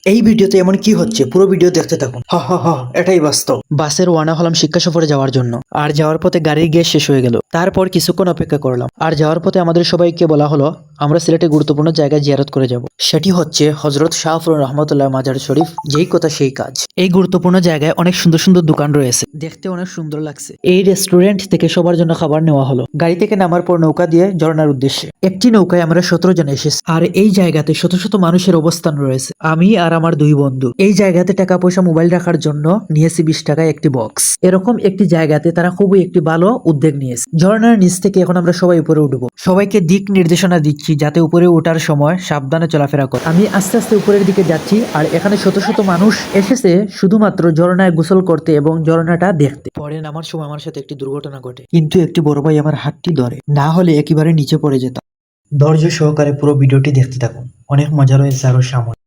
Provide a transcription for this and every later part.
এই ভিডিওতে এমন কি হচ্ছে পুরো ভিডিও দেখতে থাকুন। হা হা হা, এটাই বাস্তব। বাসের ওয়ানা হলাম শিক্ষা সফরে যাওয়ার জন্য, আর যাওয়ার পথে গাড়ির গ্যাস শেষ হয়ে গেল। তারপর কিছুক্ষণ অপেক্ষা করলাম, আর যাওয়ার পথে আমাদের সবাইকে বলা হলো আমরা সিলেটে গুরুত্বপূর্ণ জায়গায় জিয়ারত করে যাব। সেটি হচ্ছে হযরত শাহফুর রহমতুল্লাহ মাজার শরীফ। যেই কথা সেই কাজ। এই গুরুত্বপূর্ণ জায়গায় অনেক সুন্দর সুন্দর দোকান রয়েছে, দেখতে অনেক সুন্দর লাগছে। এই রেস্টুরেন্ট থেকে সবার জন্য খাবার নেওয়া হলো। গাড়ি থেকে নামার পর নৌকা দিয়ে ঝর্ণার উদ্দেশ্যে। একটি নৌকায় আমরা 17 জন এসেছি, আর এই জায়গাতে শত শত মানুষের অবস্থান রয়েছে। আমি আর আমার দুই বন্ধু এই জায়গাতে টাকা পয়সা মোবাইল রাখার জন্য নিয়েছি 20 টাকায় একটি বক্স। এরকম একটি জায়গাতে তারা খুবই একটি ভালো উদ্যোগ নিয়েছে। ঝর্ণার নিচ থেকে এখন আমরা সবাই উপরে উঠবো। সবাইকে দিক নির্দেশনা দিচ্ছি যাতে উপরে ওঠার সময় সাবধানে চলাফেরা করে। আমি আস্তে আস্তে উপরের দিকে যাচ্ছি, আর এখানে শত শত মানুষ এসেছে শুধুমাত্র ঝর্ণায় গোসল করতে এবং ঝর্ণাটা দেখতে। পরে নামার সময় আমার সাথে একটি দুর্ঘটনা ঘটে, কিন্তু একটি বড় ভাই আমার হাতটি ধরে, না হলে একেবারে নিচে পড়ে যেতাম। ধৈর্য সহকারে পুরো ভিডিওটি দেখতে থাকুন, অনেক মজা রয়েছে আরো সামনে।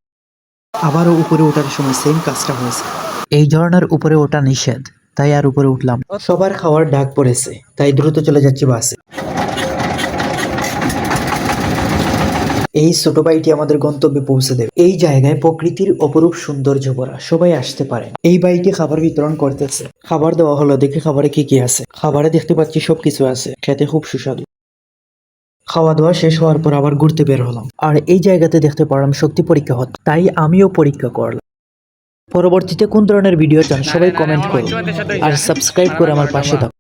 আবারও উপরে ওঠার সময় সেম কাজটা হয়েছে। এই ঝর্ণার উপরে ওঠা নিষেধ, তাই আর উপরে উঠলাম। সবার খাওয়ার ডাক পড়েছে, তাই দ্রুত চলে যাচ্ছি বাসে। এই ছোট ভাইটি আমাদের গন্তব্যে পৌঁছে দেবে। এই জায়গায় প্রকৃতির অপরূপ সৌন্দর্য ভরা, সবাই আসতে পারে। এই ভাইটি খাবার বিতরণ করতেছে। খাবার দেওয়া হলো, দেখি খাবারে কি কি আছে। খাবারে দেখতে পাচ্ছি সবকিছু আছে, খেতে খুব সুস্বাদু। খাওয়া দাওয়া শেষ হওয়ার পর আবার ঘুরতে বের হলাম, আর এই জায়গাতে দেখতে পারলাম শক্তি পরীক্ষা হচ্ছে, তাই আমিও পরীক্ষা করলাম। পরবর্তীতে কোন ধরনের ভিডিও চান সবাই কমেন্ট করুন, আর সাবস্ক্রাইব করে আমার পাশে থাকুন।